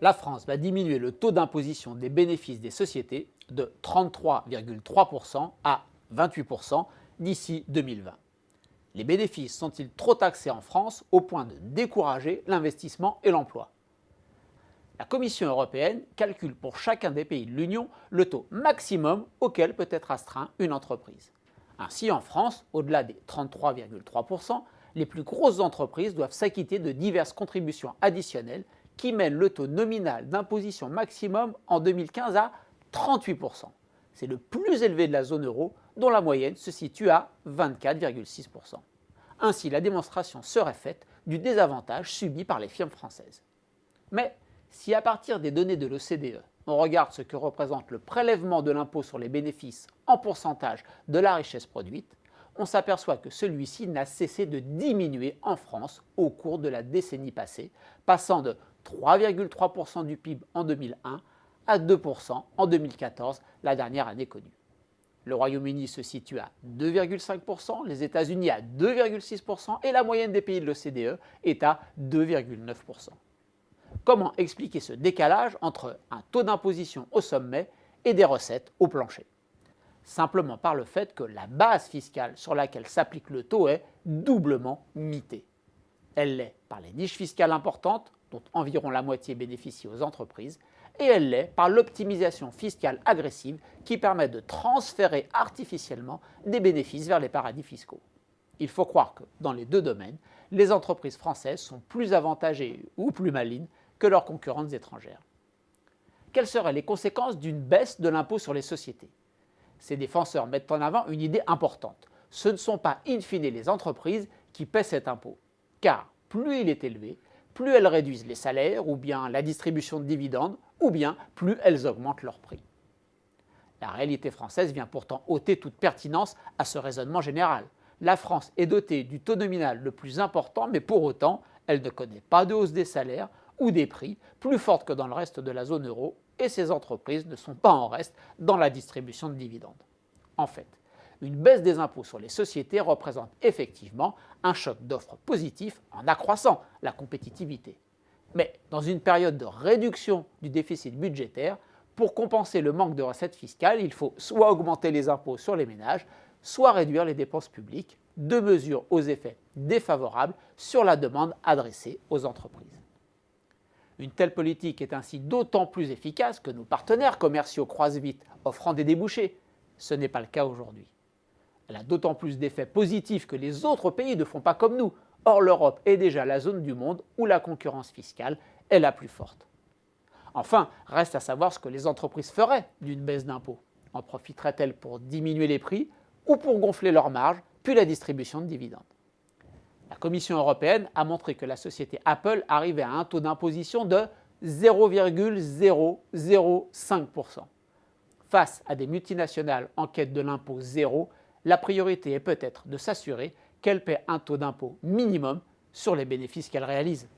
La France va diminuer le taux d'imposition des bénéfices des sociétés de 33,3% à 28% d'ici 2020. Les bénéfices sont-ils trop taxés en France au point de décourager l'investissement et l'emploi? La Commission européenne calcule pour chacun des pays de l'Union le taux maximum auquel peut être astreint une entreprise. Ainsi, en France, au-delà des 33,3%, les plus grosses entreprises doivent s'acquitter de diverses contributions additionnelles qui mènent le taux nominal d'imposition maximum en 2015 à 38%. C'est le plus élevé de la zone euro, dont la moyenne se situe à 24,6%. Ainsi, la démonstration serait faite du désavantage subi par les firmes françaises. Mais si à partir des données de l'OCDE, on regarde ce que représente le prélèvement de l'impôt sur les bénéfices en pourcentage de la richesse produite, on s'aperçoit que celui-ci n'a cessé de diminuer en France au cours de la décennie passée, passant de 3,3% du PIB en 2001 à 2% en 2014, la dernière année connue. Le Royaume-Uni se situe à 2,5%, les États-Unis à 2,6% et la moyenne des pays de l'OCDE est à 2,9%. Comment expliquer ce décalage entre un taux d'imposition au sommet et des recettes au plancher? Simplement par le fait que la base fiscale sur laquelle s'applique le taux est doublement mitée. Elle l'est par les niches fiscales importantes, dont environ la moitié bénéficie aux entreprises, et elle l'est par l'optimisation fiscale agressive qui permet de transférer artificiellement des bénéfices vers les paradis fiscaux. Il faut croire que, dans les deux domaines, les entreprises françaises sont plus avantagées ou plus malines que leurs concurrentes étrangères. Quelles seraient les conséquences d'une baisse de l'impôt sur les sociétés? Ces défenseurs mettent en avant une idée importante. Ce ne sont pas in fine les entreprises qui paient cet impôt, car plus il est élevé, plus elles réduisent les salaires ou bien la distribution de dividendes, ou bien plus elles augmentent leurs prix. La réalité française vient pourtant ôter toute pertinence à ce raisonnement général. La France est dotée du taux nominal le plus important, mais pour autant, elle ne connaît pas de hausse des salaires ou des prix plus forte que dans le reste de la zone euro, et ses entreprises ne sont pas en reste dans la distribution de dividendes. En fait, une baisse des impôts sur les sociétés représente effectivement un choc d'offres positif en accroissant la compétitivité. Mais dans une période de réduction du déficit budgétaire, pour compenser le manque de recettes fiscales, il faut soit augmenter les impôts sur les ménages, soit réduire les dépenses publiques, deux mesures aux effets défavorables sur la demande adressée aux entreprises. Une telle politique est ainsi d'autant plus efficace que nos partenaires commerciaux croissent vite, offrant des débouchés. Ce n'est pas le cas aujourd'hui. Elle a d'autant plus d'effets positifs que les autres pays ne font pas comme nous. Or, l'Europe est déjà la zone du monde où la concurrence fiscale est la plus forte. Enfin, reste à savoir ce que les entreprises feraient d'une baisse d'impôts. En profiteraient-elles pour diminuer les prix ou pour gonfler leurs marges, puis la distribution de dividendes? La Commission européenne a montré que la société Apple arrivait à un taux d'imposition de 0,005%. Face à des multinationales en quête de l'impôt zéro, la priorité est peut-être de s'assurer qu'elles paient un taux d'impôt minimum sur les bénéfices qu'elles réalisent.